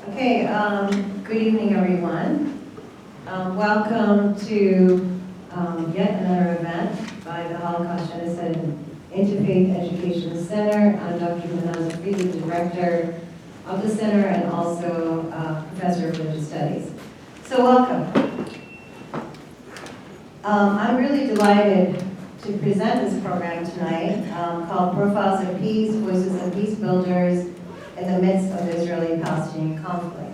Okay, good evening, everyone. Welcome to yet another event by the Holocaust Genocide and Interfaith Education Center. I'm Dr. Moussa, the director of the center and also professor of religious studies. So welcome. I'm really delighted to present this program tonight called Profiles of Peace, Voices of Peace Builders in the midst of the Israeli-Palestinian conflict.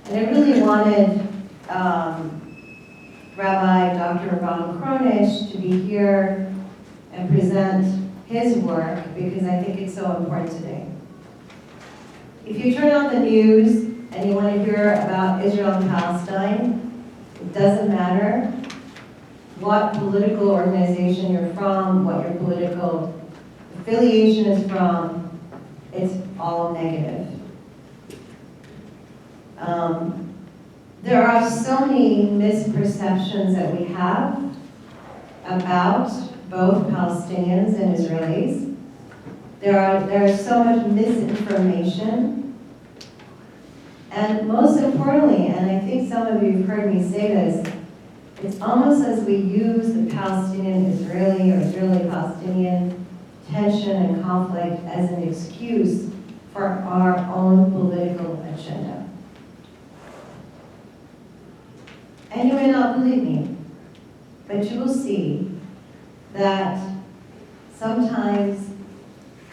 And I really wanted Rabbi Dr. Kronish to be here and present his work because I think it's so important today. If you turn on the news and you want to hear about Israel and Palestine, it doesn't matter what political organization you're from, what your political affiliation is from, it's all negative. There are so many misperceptions that we have about both Palestinians and Israelis. There is so much misinformation. And most importantly, and I think some of you have heard me say this, it's almost as we use the Palestinian-Israeli or Israeli-Palestinian tension and conflict as an excuse for our own political agenda. And you may not believe me, but you will see that sometimes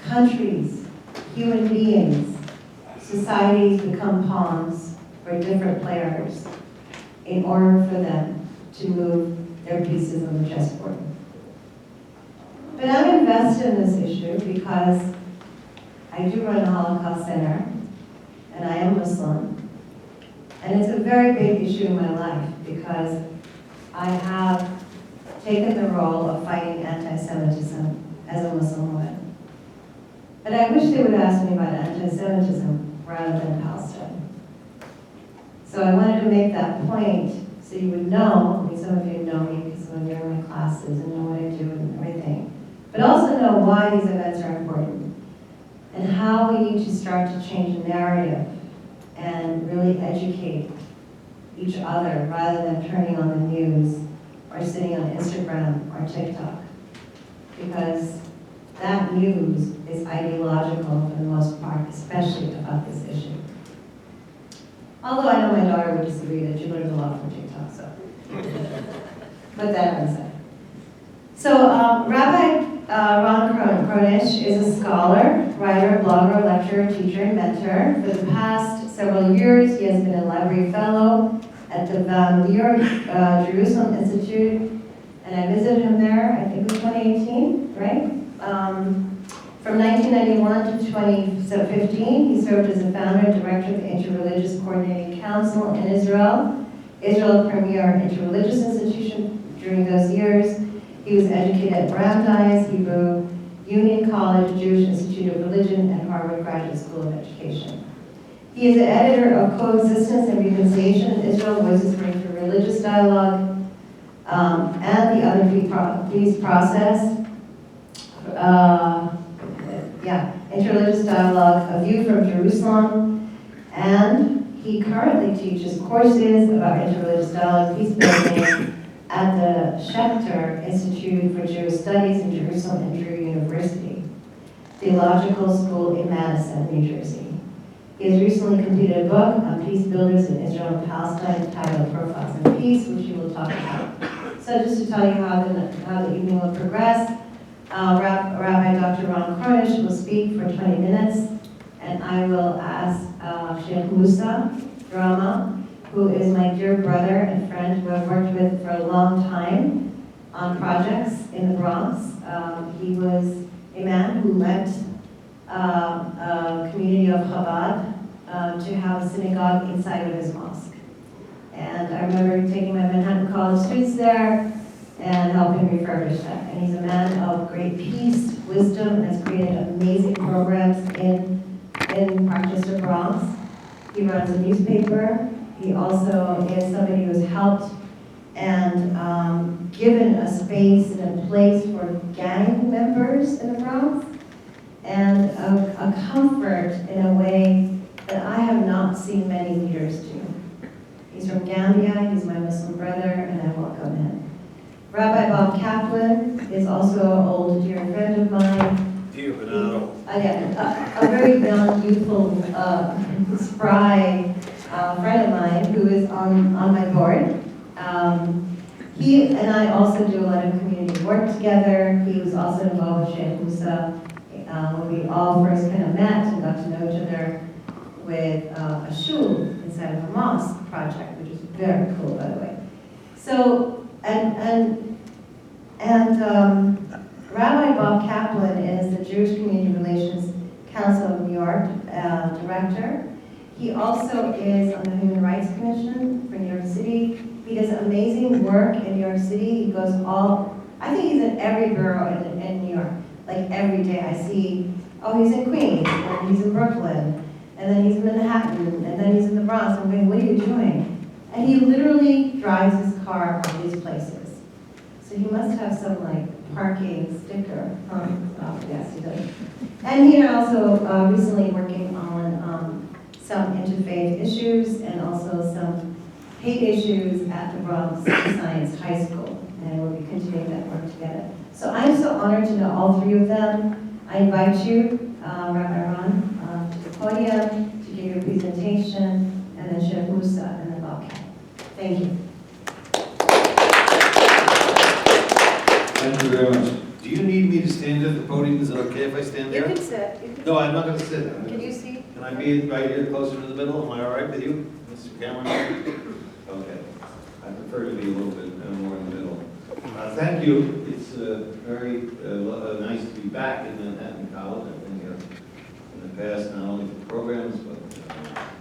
countries, human beings, societies become pawns for different players in order for them to move their pieces on the chessboard. But I'm invested in this issue because I do run a Holocaust Center, and I am Muslim. And it's a very big issue in my life because I have taken the role of fighting anti-Semitism as a Muslim woman. But I wish they would ask me about anti-Semitism rather than Palestine. So I wanted to make that point so you would know, I mean, some of you know me because when you're in my classes and know what I do and everything, but also know why these events are important and how we need to start to change the narrative and really educate each other rather than turning on the news or sitting on Instagram or TikTok. Because that news is ideological for the most part, especially about this issue. Although I know my daughter would disagree that she learns a lot from TikTok, so put that on the side. So Rabbi Kronish is a scholar, writer, blogger, lecturer, teacher, and mentor. For the past several years, he has been a library fellow at the Van Leer Jerusalem Institute, and I visited him there, I think it was 2018, right? From 1991 to 2015, he served as a founder and director of the Interreligious Coordinating Council in Israel, Israel's premier interreligious institution during those years. He was educated at Brandeis, Hebrew Union College, Jewish Institute of Religion, and Harvard Graduate School of Education. He is the editor of Coexistence and Reconciliation in Israel, Voices for Interreligious Dialogue, and the Other Peace Process. Interreligious Dialogue, A View from Jerusalem, and he currently teaches courses about interreligious dialogue, peace building, at the Sheikh Institute for Jewish Studies in Jerusalem and Drew University, Theological School in Madison, New Jersey. He has recently completed a book on peace builders in Israel and Palestine titled Profiles of Peace, which he will talk about. So just to tell you how the evening will progress, Rabbi Dr. Kronish will speak for 20 minutes, and I will ask Sheikh Moussa, Drammeh, who is my dear brother and friend who I've worked with for a long time on projects in the Bronx. He was a man who led a community of Chabad to have a synagogue inside of his mosque. And I remember taking my Manhattan College students there and helping refurbish that. And he's a man of great peace, wisdom, and has created amazing programs in Rochester, Bronx. He runs a newspaper. He also is somebody who's helped and given a space and a place for gang members in the Bronx, and a comfort in a way that I have not seen many leaders do. He's from Gambia, he's my Muslim brother, and I welcome him. Rabbi Bob Kaplan is also an old dear friend of mine. Dear Bernardo. A very young, youthful, spry friend of mine who is on my board. He and I also do a lot of community work together. He was also involved with Sheikh Moussa when we all first kind of met and got to know each other with a shul inside of a mosque project, which is very cool, by the way. So, Rabbi Bob Kaplan is the Jewish Community Relations Council of New York director. He also is on the Human Rights Commission for New York City. He does amazing work in New York City. He goes I think he's in every borough in New York. Like every day I see, oh, he's in Queens, and he's in Brooklyn, and then he's in Manhattan, and then he's in the Bronx. I'm going, what are you doing? And he literally drives his car on these places. So he must have some like parking sticker. Oh, yes, he does. And he also recently working on some interfaith issues and also some hate issues at the Bronx Science High School, and we'll be continuing that work together. So I'm so honored to know all three of them. I invite you, Rabbi Ron, to the podium to give your presentation, and then Sheikh Moussa and then Bob Kaplan. Thank you. Thank you very much. Do you need me to stand at the podium? Is it okay if I stand there? You can sit. No, I'm not going to sit. Can you see? Can I be right here closer to the middle? Am I all right with you, Mr. Cameron? Okay. I prefer to be a little bit more in the middle. Thank you. It's very nice to be back in Manhattan College. I've been here in the past, not only for programs, but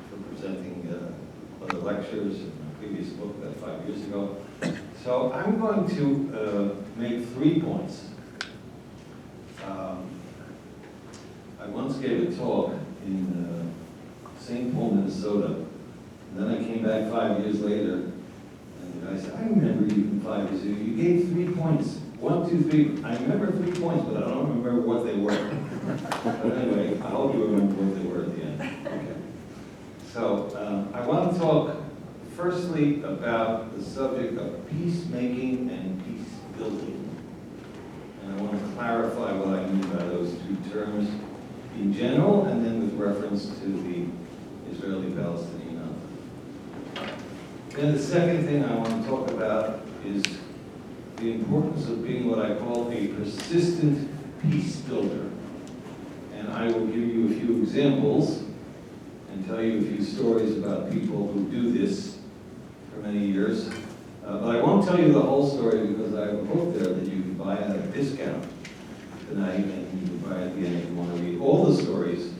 for presenting other lectures in my previous book 5 years ago. So I'm going to make 3 points. I once gave a talk in St. Paul, Minnesota. And then I came back 5 years later, and I said, I remember you from 5 years ago. You gave 3 points. 1, 2, 3. I remember 3 points, but I don't remember what they were. But anyway, I hope you remember what they were at the end. Okay. So I want to talk firstly about the subject of peacemaking and peace building. And I want to clarify what I mean by those 2 terms in general, and then with reference to the Israeli-Palestinian. Then the second thing I want to talk about is the importance of being what I call a persistent peace builder. And I will give you a few examples and tell you a few stories about people who do this for many years. But I won't tell you the whole story because I have a book there that you can buy at a discount tonight, and you can buy at the end if you want to read all the stories.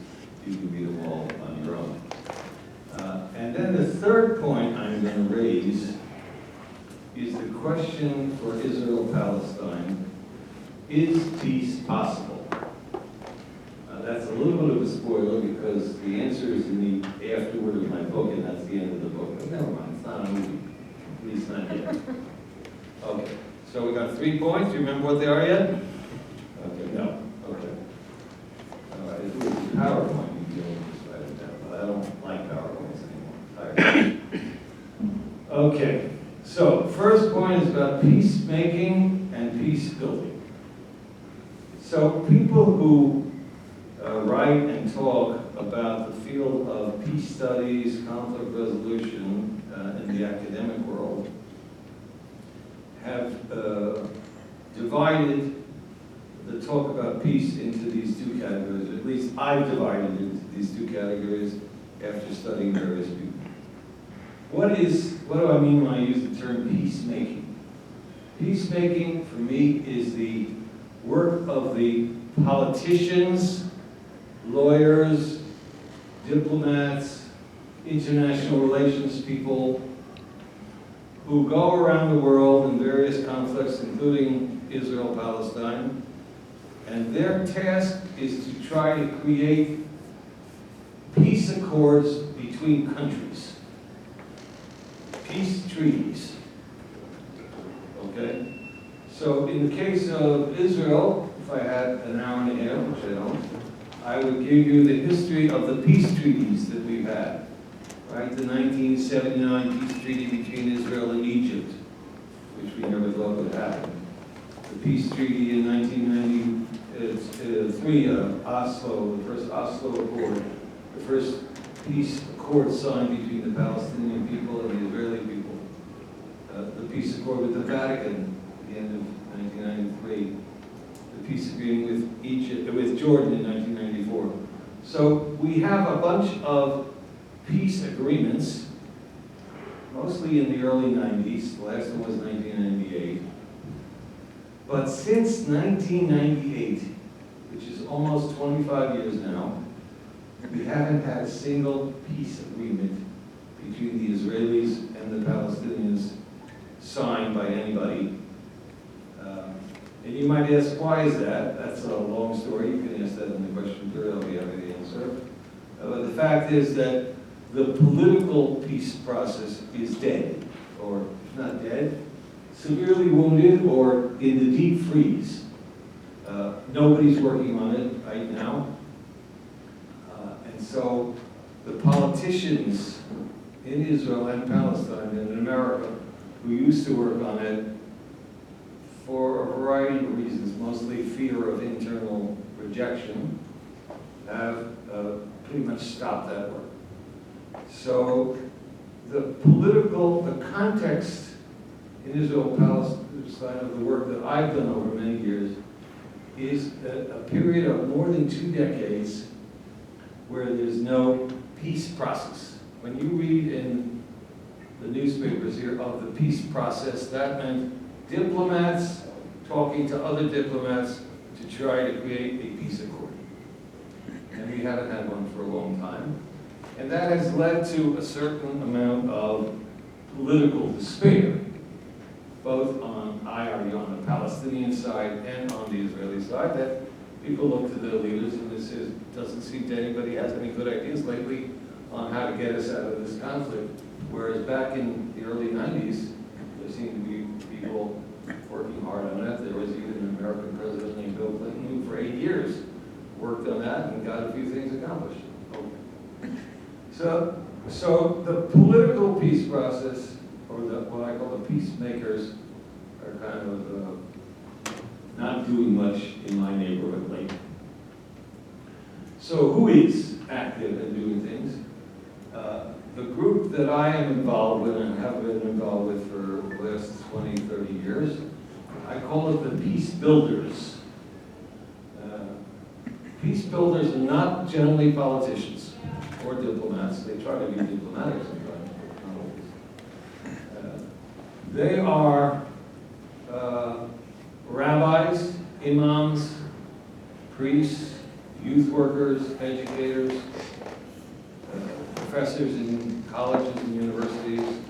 You can read them all on your own. And then the third point I'm going to raise is the question for Israel-Palestine: is peace possible? That's a little bit of a spoiler because the answer is in the afterword of my book, and that's the end of the book. But never mind, it's not a movie. At least not yet. Okay, so we got 3 points. You remember what they are yet? Okay, no. Okay. If it was a PowerPoint, you'd be able to just write it down, but I don't like PowerPoints anymore. Okay, so first point is about peacemaking and peace building. So people who write and talk about the field of peace studies, conflict resolution in the academic world have divided the talk about peace into these 2 categories. At least I've divided it into these 2 categories after studying various people. What do I mean when I use the term peacemaking? Peacemaking, for me, is the work of the politicians, lawyers, diplomats, international relations people who go around the world in various conflicts, including Israel-Palestine, and their task is to try to create peace accords between countries, peace treaties, okay? So in the case of Israel, if I had an hour and a half, which I don't, I would give you the history of the peace treaties that we've had, right? The 1979 peace treaty between Israel and Egypt, which we never thought would happen. The peace treaty in 1993, Oslo, the first Oslo Accord, the first peace accord signed between the Palestinian people and the Israeli people. The peace accord with the Vatican at the end of 1993. The peace agreement with Jordan in 1994. So we have a bunch of peace agreements, mostly in the early 90s. The last one was 1998. But since 1998, which is almost 25 years now, we haven't had a single peace agreement between the Israelis and the Palestinians signed by anybody. And you might ask, why is that? That's a long story. You can ask that in the question period. I'll be happy to answer. But the fact is that the political peace process is dead, or if not dead, severely wounded, or in the deep freeze. Nobody's working on it right now. And so the politicians in Israel and Palestine and in America who used to work on it for a variety of reasons, mostly fear of internal rejection, have pretty much stopped that work. So the context in Israel-Palestine of the work that I've done over many years is a period of more than 2 decades where there's no peace process. When you read in the newspapers here of the peace process, that meant diplomats talking to other diplomats to try to create a peace accord. And we haven't had one for a long time. And that has led to a certain amount of political despair, both on the Palestinian side and on the Israeli side, that people look to their leaders and this doesn't seem to anybody has any good ideas lately on how to get us out of this conflict. Whereas back in the early 90s, there seemed to be people working hard on that. There was even an American president named Bill Clinton who for 8 years worked on that and got a few things accomplished. Okay. So the political peace process, or what I call the peacemakers, are kind of not doing much in my neighborhood lately. So who is active and doing things? The group that I am involved with and have been involved with for the last 20, 30 years, I call it the Peace Builders. Peace builders are not generally politicians or diplomats. They try to be diplomatic sometimes, but not always. They are rabbis, imams, priests, youth workers, educators, professors in colleges and universities,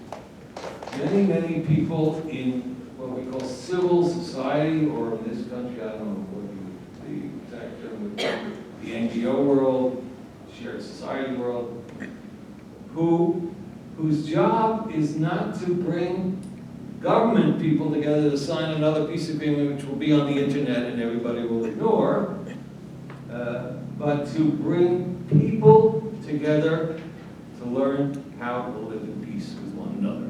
many, many people in what we call civil society, or in this country, I don't know what the exact term would be, the NGO world, shared society world, whose job is not to bring government people together to sign another peace agreement which will be on the internet and everybody will ignore, but to bring people together to learn how to live in peace with one another.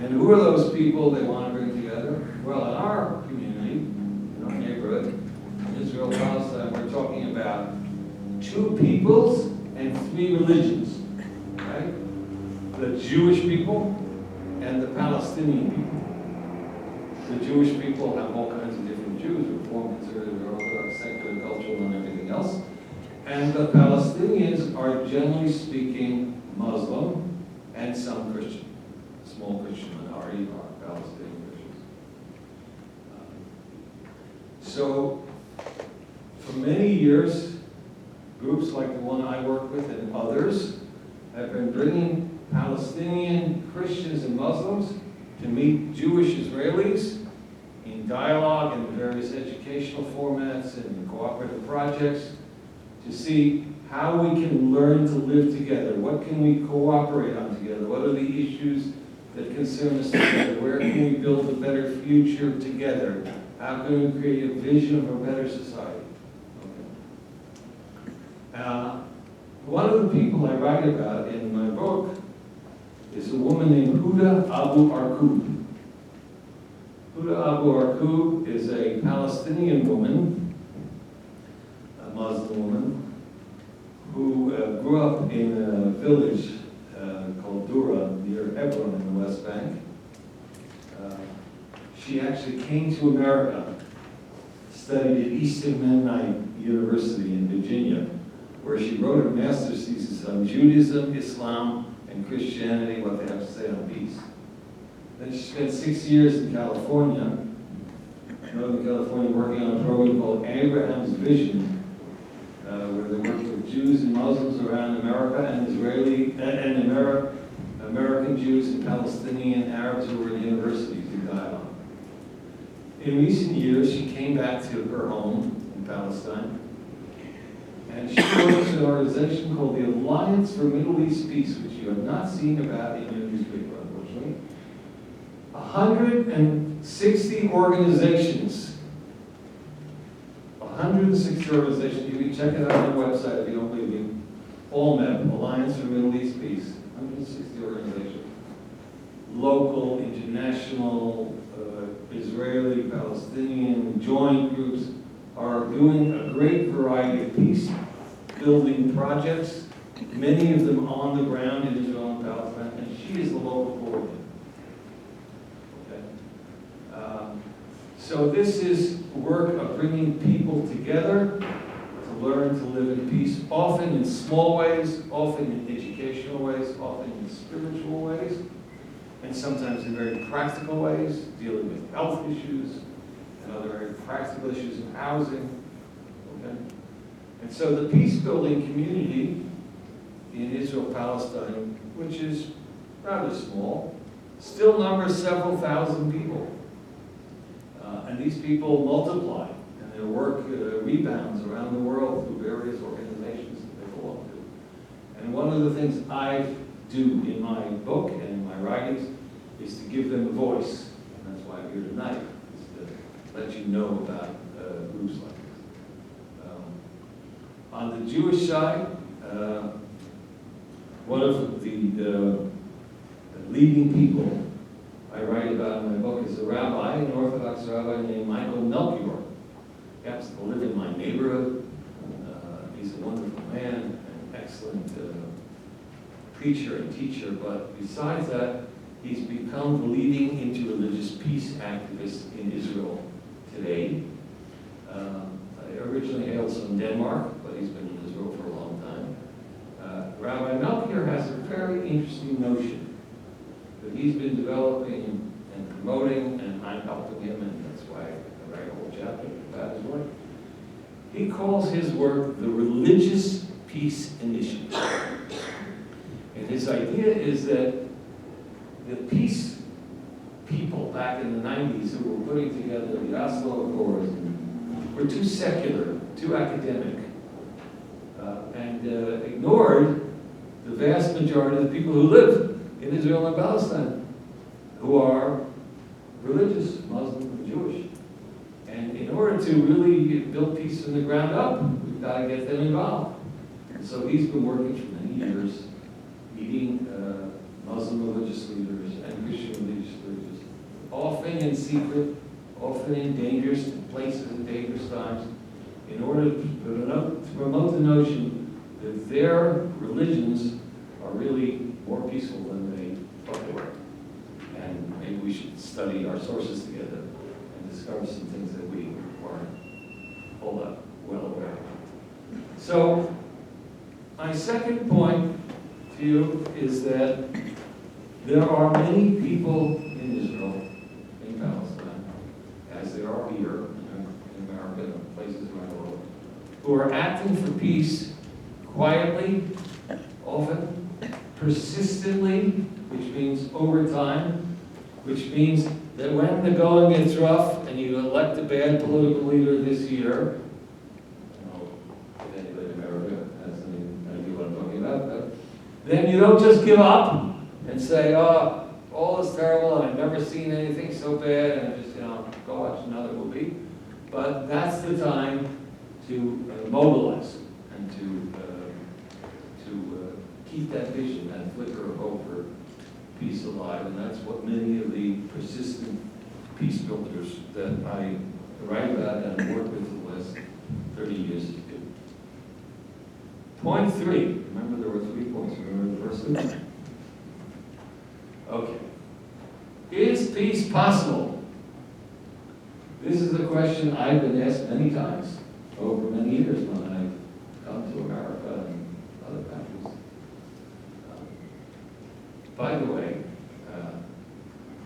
And who are those people they want to bring together? Well, in our community, in our neighborhood, in Israel, Palestine, we're talking about 2 peoples and 3 religions, right? The Jewish people and the Palestinian people. The Jewish people have all kinds of different Jews, Reform, Conservative, Orthodox, secular, cultural, and everything else. And the Palestinians are generally speaking Muslim and some Christian. A small Christian minority are Palestinian Christians. So for many years, groups like the one I work with and others have been bringing Palestinian Christians and Muslims to meet Jewish Israelis in dialogue and various educational formats and cooperative projects to see how we can learn to live together. What can we cooperate on together? What are the issues that concern us together? Where can we build a better future together? How can we create a vision of a better society? Okay. One of the people I write about in my book is a woman named Huda Abu Arqub. Huda Abu Arqub is a Palestinian woman, a Muslim woman, who grew up in a village called Dura near Hebron in the West Bank. She actually came to America, studied at Eastern Mennonite University in Virginia, where she wrote a master's thesis on Judaism, Islam, and Christianity, what they have to say on peace. Then she spent 6 years in California, Northern California, working on a program called Abraham's Vision, where they worked with Jews and Muslims around America and American Jews and Palestinian Arabs who were in universities in dialogue. In recent years, she came back to her home in Palestine, and she works in an organization called the Alliance for Middle East Peace, which you have not seen about in your newspaper, unfortunately. 160 organizations. 160 organizations. You can check it out on their website if you don't believe me. ALMEP, Alliance for Middle East Peace. 160 organizations. Local, international, Israeli, Palestinian, joint groups are doing a great variety of peace-building projects, many of them on the ground in Israel and Palestine, and she is the local coordinator. Okay. So this is work of bringing people together to learn to live in peace, often in small ways, often in educational ways, often in spiritual ways, and sometimes in very practical ways, dealing with health issues and other very practical issues of housing. Okay? And so the peace-building community in Israel-Palestine, which is rather small, still numbers several thousand people. And these people multiply, and their work rebounds around the world through various organizations that they belong to. And one of the things I do in my book and in my writings is to give them a voice. And that's why I'm here tonight, is to let you know about groups like this. On the Jewish side, one of the leading people I write about in my book is a rabbi, an Orthodox rabbi named Michael Melchior. He happens to live in my neighborhood. He's a wonderful man, an excellent preacher and teacher, but besides that, he's become the leading interreligious peace activist in Israel today. I originally hailed from Denmark, but he's been in Israel for a long time. Rabbi Melchior has a very interesting notion that he's been developing and promoting, and I'm helping him, and that's why I write a whole chapter about his work. He calls his work the Religious Peace Initiative. And his idea is that the peace people back in the 90s who were putting together the Oslo Accords were too secular, too academic, and ignored the vast majority of the people who live in Israel and Palestine, who are religious, Muslim and Jewish. And in order to really build peace from the ground up, we've got to get them involved. And so he's been working for many years, meeting Muslim religious leaders and Christian religious leaders, often in secret, often in dangerous places and dangerous times, in order to promote the notion that their religions are really more peaceful than they thought they were. And maybe we should study our sources together and discover some things that we weren't all that well aware of. So, my second point to you is that there are many people in Israel, in Palestine, as there are here in America and places around the world, who are acting for peace quietly, often, persistently, which means over time, which means that when the going gets rough and you elect a bad political leader this year, I don't know if anybody in America has any idea what I'm talking about, but then you don't just give up and say, oh, all is terrible and I've never seen anything so bad and just, go watch another movie. But that's the time to mobilize and to keep that vision, that flicker of hope for peace alive. And that's what many of the persistent peace builders that I write about and work with for the last 30 years do. Point 3. Remember there were 3 points. Remember the first one? Okay. Is peace possible? This is a question I've been asked many times over many years when I've come to America and other countries. By the way,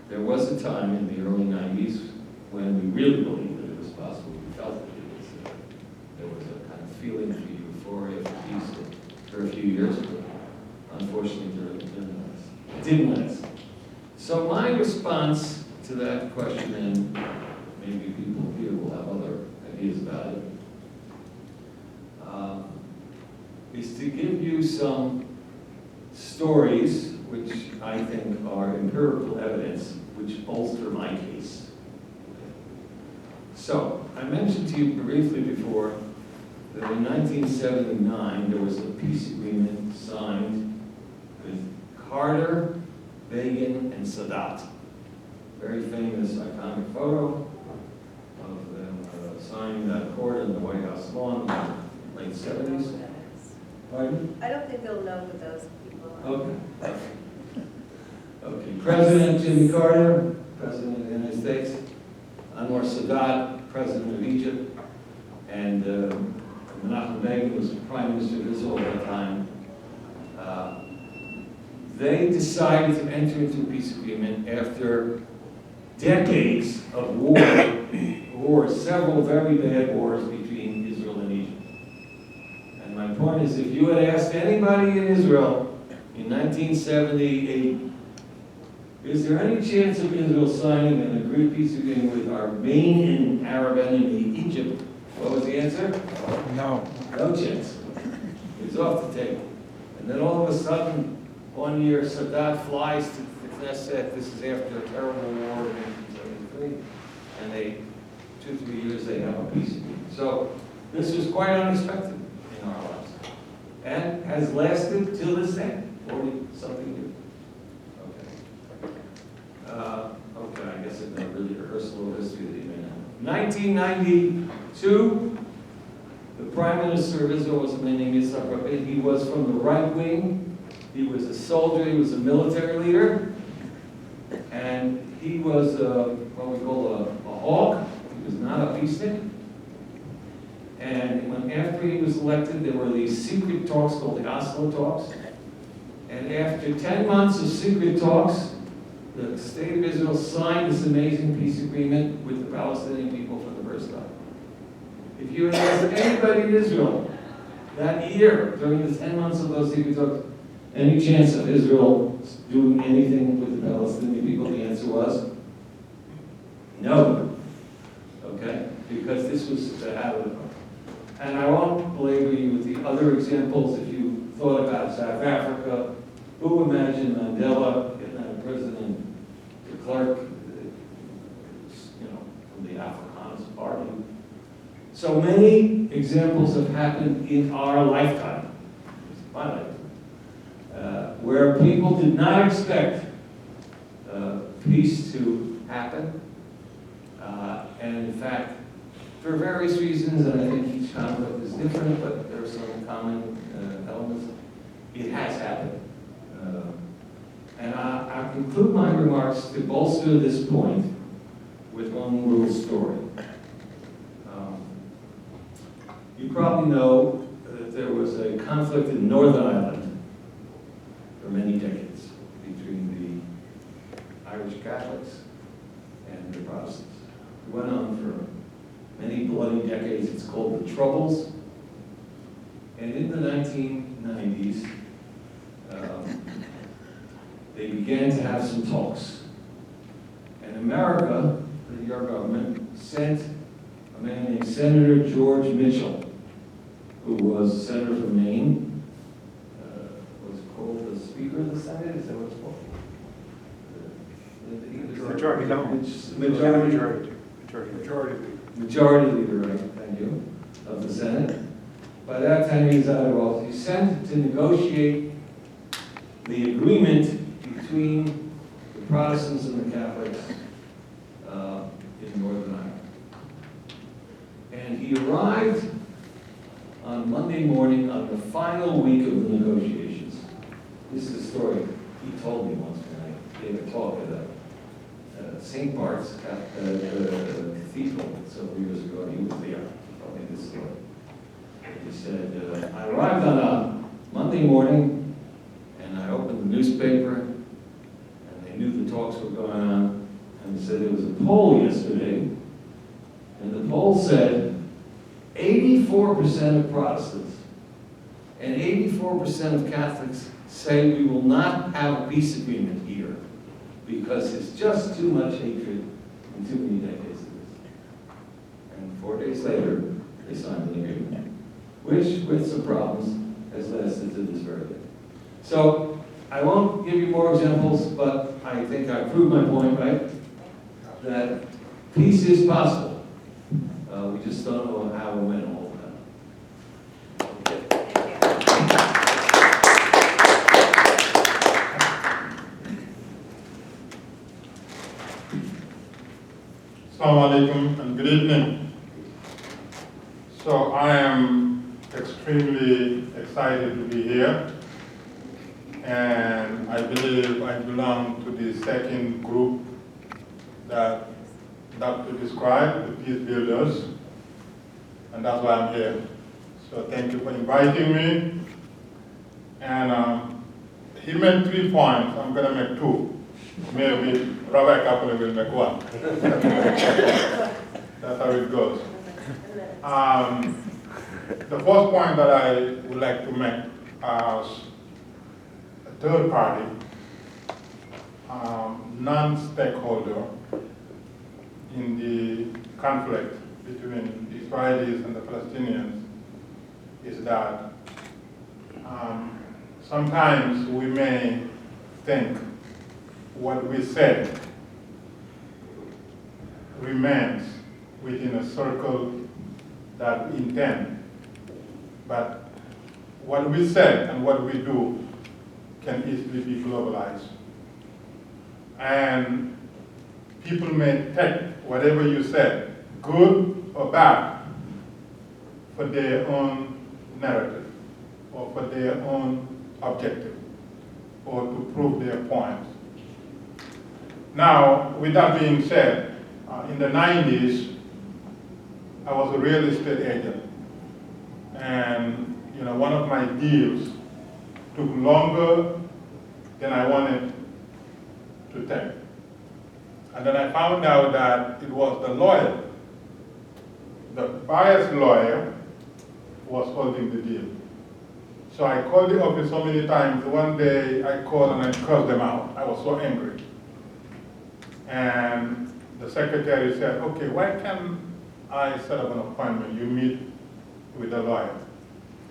there was a time in the early 90s when we really believed that it was possible. We felt that it was, there was a kind of feeling for euphoria for peace for a few years, but unfortunately it didn't last. So my response to that question, and maybe people here will have other ideas about it, is to give you some stories which I think are empirical evidence which bolster my case. So, I mentioned to you briefly before that in 1979 there was a peace agreement signed with Carter, Begin, and Sadat. Very famous, iconic photo of them signing that accord in the White House lawn in the late 70s. Pardon? I don't think they'll know who those people are. Okay. Okay. President Jimmy Carter, President of the United States. Anwar Sadat, President of Egypt. And Menachem Begin was Prime Minister of Israel at the time. They decided to enter into a peace agreement after decades of wars, several very bad wars between Israel and Egypt. And my point is, if you had asked anybody in Israel in 1978, is there any chance of Israel signing an agreed peace agreement with our main Arab enemy, Egypt? What was the answer? No. No chance. It was off the table. And then all of a sudden, one year, Sadat flies to the Knesset. This is after a terrible war in 1973. And they, 2-3 years, they have a peace agreement. So this was quite unexpected in our lives. And has lasted till this day, 40-something years. Okay, I guess it's not really rehearsal of history that you may know. 1992, the Prime Minister of Israel was a man named Yitzhak Rabin. He was from the right wing. He was a soldier. He was a military leader. And he was what we call a hawk. He was not a peacenik. And after he was elected, there were these secret talks called the Oslo talks. And after 10 months of secret talks, the state of Israel signed this amazing peace agreement with the Palestinian people for the first time. If you had asked anybody in Israel that year, during the 10 months of those secret talks, any chance of Israel doing anything with the Palestinian people, the answer was no. Okay? Because this was the habit of it. And I won't belabor you with the other examples. If you thought about South Africa, who imagined Mandela getting out of prison and de Klerk, from the Afrikaans Party? So many examples have happened in our lifetime, my lifetime, where people did not expect peace to happen. And in fact, for various reasons, and I think each conflict is different, but there are some common elements, it has happened. And I'll conclude my remarks to bolster this point with one little story. You probably know that there was a conflict in Northern Ireland for many decades between the Irish Catholics and the Protestants. It went on for many bloody decades. It's called the Troubles. And in the 1990s, they began to have some talks. And America, your government, sent a man named Senator George Mitchell, who was a senator from Maine, was called the Speaker of the Senate, is that what it's called? Majority, no. Majority leader, right, thank you, of the Senate. By that time he was out of office. He sent to negotiate the agreement between the Protestants and the Catholics in Northern Ireland. And he arrived on Monday morning on the final week of the negotiations. This is a story he told me once when I gave a talk at St. Bart's Cathedral several years ago. He was there. He told me this story. He said, I arrived on a Monday morning and I opened the newspaper and they knew the talks were going on, and they said there was a poll yesterday, and the poll said 84% of Protestants and 84% of Catholics say we will not have a peace agreement here because it's just too much hatred and too many decades of this. And 4 days later, they signed an agreement, which, with some problems, has lasted to this very day. So, I won't give you more examples, but I think I proved my point, right? That peace is possible. We just don't know how and when all the time. Assalamu alaikum and good evening. So I am extremely excited to be here, and I believe I belong to the second group that Dr. described, the peace builders, and that's why I'm here. So thank you for inviting me. And he made 3 points. I'm going to make 2. Maybe Rabbi Kaplan will make 1. That's how it goes. The first point that I would like to make as a third party, non-stakeholder in the conflict between the Israelis and the Palestinians, is that sometimes we may think what we said remains within a circle that we intend. But what we said and what we do can easily be globalized. And people may take whatever you said, good or bad, for their own narrative or for their own objective or to prove their point. Now, with that being said, in the 90s, I was a real estate agent. And one of my deals took longer than I wanted to take. And then I found out that it was the lawyer, the buyer's lawyer, was holding the deal. So I called the office so many times. One day I called and I cursed them out. I was so angry. And the secretary said, okay, why can't I set up an appointment? You meet with the lawyer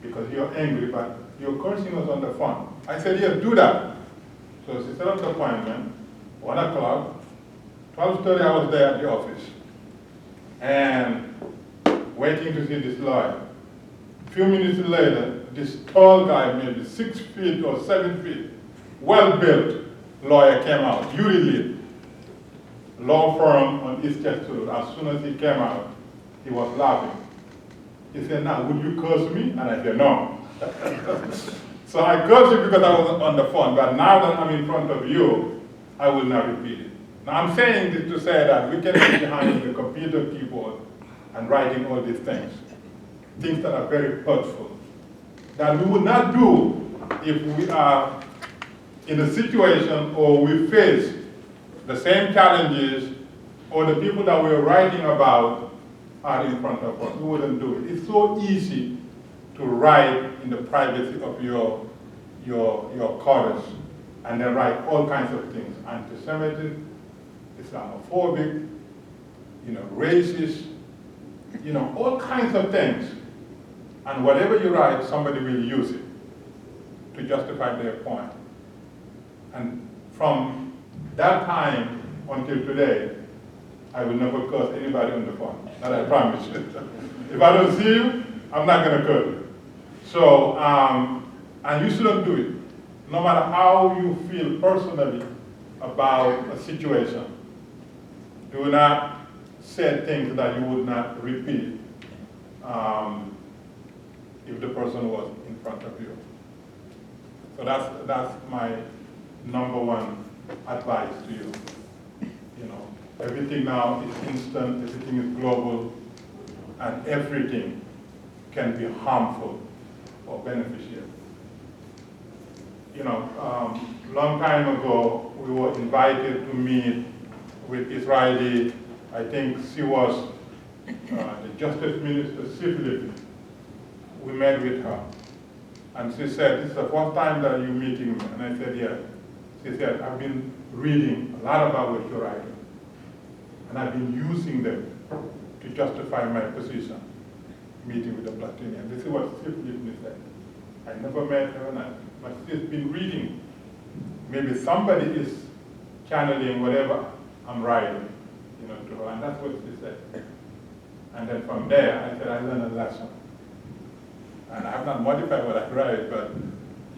because you're angry, but you're cursing us on the phone. I said, yes, do that. So she set up the appointment, 1 o'clock, 12:30 I was there at the office, and waiting to see this lawyer. A few minutes later, this tall guy, maybe 6 feet or 7 feet, well-built lawyer came out, Yuri law firm on East Chester Road. As soon as he came out, he was laughing. He said, now, would you curse me? And I said, no. So I cursed you because I was on the phone, but now that I'm in front of you, I will not repeat it. Now I'm saying this to say that we can be behind the computer keyboard and writing all these things that are very hurtful, that we would not do if we are in a situation or we face the same challenges or the people that we're writing about are in front of us. We wouldn't do it. It's so easy to write in the privacy of your quarters and they write all kinds of things, anti-Semitic, Islamophobic, racist, all kinds of things. And whatever you write, somebody will use it to justify their point. And from that time until today, I will never curse anybody on the phone. That I promise you. If I don't see you, I'm not going to curse you. So, and you shouldn't do it. No matter how you feel personally about a situation, do not say things that you would not repeat if the person was in front of you. So that's my number one advice to you. Everything now is instant, everything is global, and everything can be harmful or beneficial. Long time ago, we were invited to meet with Israeli, I think she was the Justice Minister, Sifilip. We met with her. And she said, this is the first time that you're meeting me. And I said, yeah. She said, I've been reading a lot about what you're writing. And I've been using them to justify my position, meeting with the Palestinians. This is what Sifilip said. I never met her, but she's been reading. Maybe somebody is channeling whatever I'm writing, to her, and that's what she said. And then from there, I said, I learned a lesson. And I have not modified what I write, but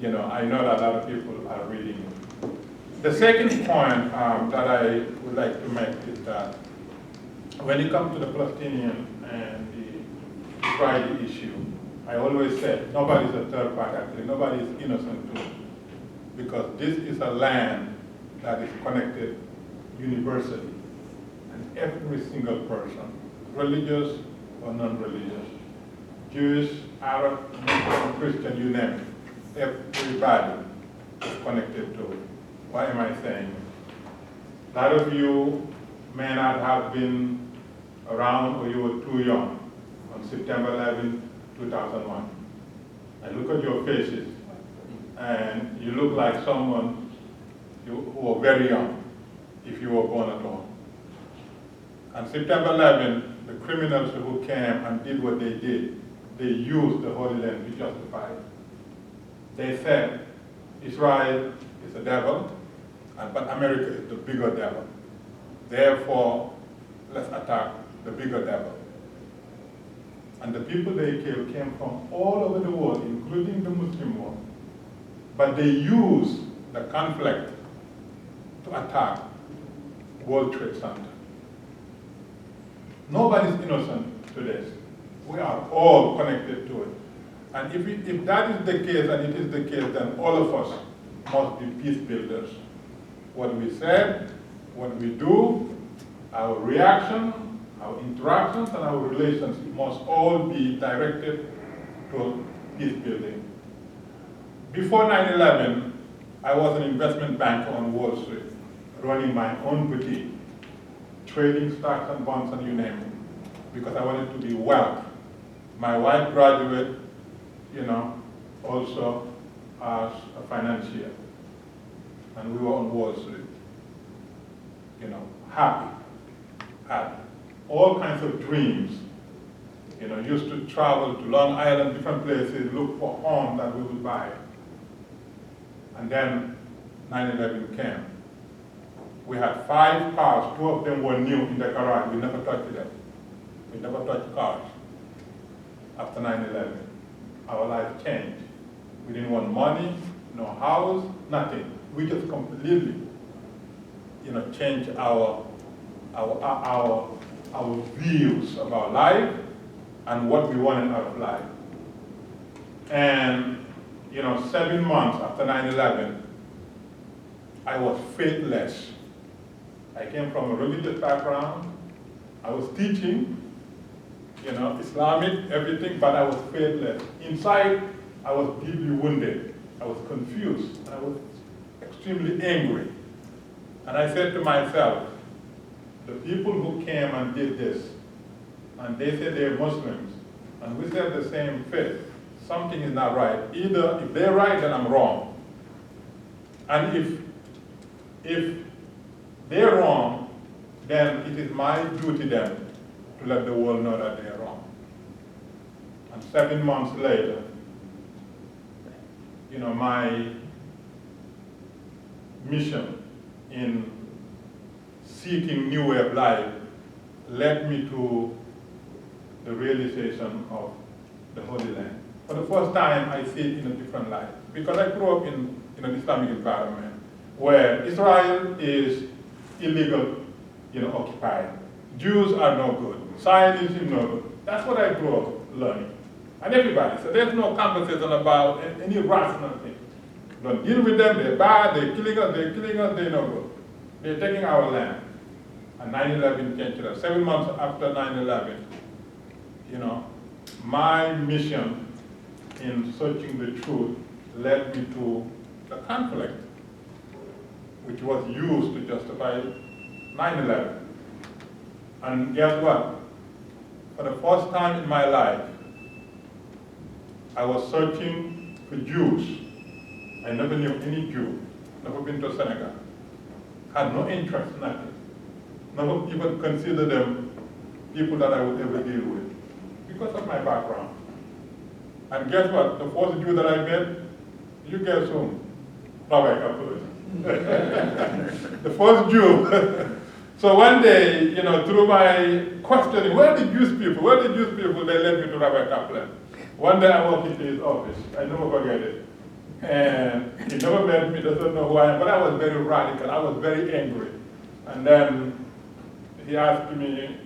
I know that a lot of people are reading it. The second point that I would like to make is that when it comes to the Palestinian and the Israeli issue, I always say nobody's a third party, actually, nobody is innocent too, because this is a land that is connected universally, and every single person, religious or non-religious, Jewish, Arab, Muslim, Christian, you name it, everybody is connected to it. Why am I saying it? A lot of you may not have been around, or you were too young on September 11, 2001. I look at your faces, and you look like someone who were very young, if you were born at all. On September 11, the criminals who came and did what they did, they used the Holy Land to justify it. They said Israel is a devil, but America is the bigger devil. Therefore, let's attack the bigger devil. And the people they killed came from all over the world, including the Muslim world. But they used the conflict to attack World Trade Center. Nobody's innocent to this. We are all connected to it. And if that is the case, and it is the case, then all of us must be peace builders. What we said, what we do, our reaction, our interactions, and our relations must all be directed to peace building. Before 9/11, I was an investment banker on Wall Street, running my own boutique, trading stocks and bonds and you name it, because I wanted to be wealth. My wife graduated, also as a financier, and we were on Wall Street, happy, had all kinds of dreams, used to travel to Long Island, different places, look for homes that we would buy. And then 9/11 came. We had 5 cars, 2 of them were new in the garage. We never touched them. We never touched cars after 9/11. Our life changed. We didn't want money, no house, nothing. We just completely, changed our views about life and what we wanted out of life. And 7 months after 9/11, I was faithless. I came from a religious background. I was teaching, Islamic, everything, but I was faithless. Inside, I was deeply wounded. I was confused, and I was extremely angry. And I said to myself, the people who came and did this, and they said they're Muslims, and we said the same faith, something is not right. Either if they're right, then I'm wrong. And if they're wrong, then it is my duty then to let the world know that they're wrong. And 7 months later, my mission in seeking new way of life led me to the realization of the Holy Land. For the first time, I see it in a different light. Because I grew up in an Islamic environment where Israel is illegal, occupied. Jews are no good. Zionists are no good. That's what I grew up learning. And everybody. So there's no conversation about any rational thing. Don't deal with them, they're bad, they're killing us, they're no good. They're taking our land. And 9/11 came to that. 7 months after 9/11, my mission in searching the truth led me to the conflict, which was used to justify 9/11. And guess what? For the first time in my life, I was searching for Jews. I never knew any Jew, never been to Senegal, had no interest, nothing. Never even considered them people that I would ever deal with because of my background. And guess what? The first Jew that I met, you guess whom? Rabbi Kaplan. The first Jew. So one day, through my questioning, where are the Jewish people? Where are the Jewish people? They led me to Rabbi Kaplan. One day I walked into his office. I never forget it. And he never met me, doesn't know who I am, but I was very radical. I was very angry. And then he asked me,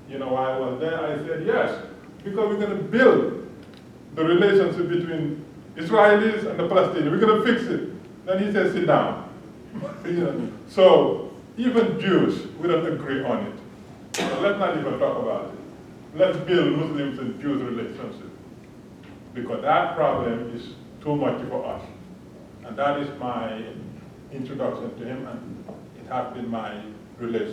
why I was there. I said, yes, because we're going to build the relationship between Israelis and the Palestinians. We're going to fix it. Then he said, sit down. So even Jews, we don't agree on it. So let's not even talk about it. Let's build Muslims and Jews relationship. Because that problem is too much for us. And that is my introduction to him, and it has been my relationship.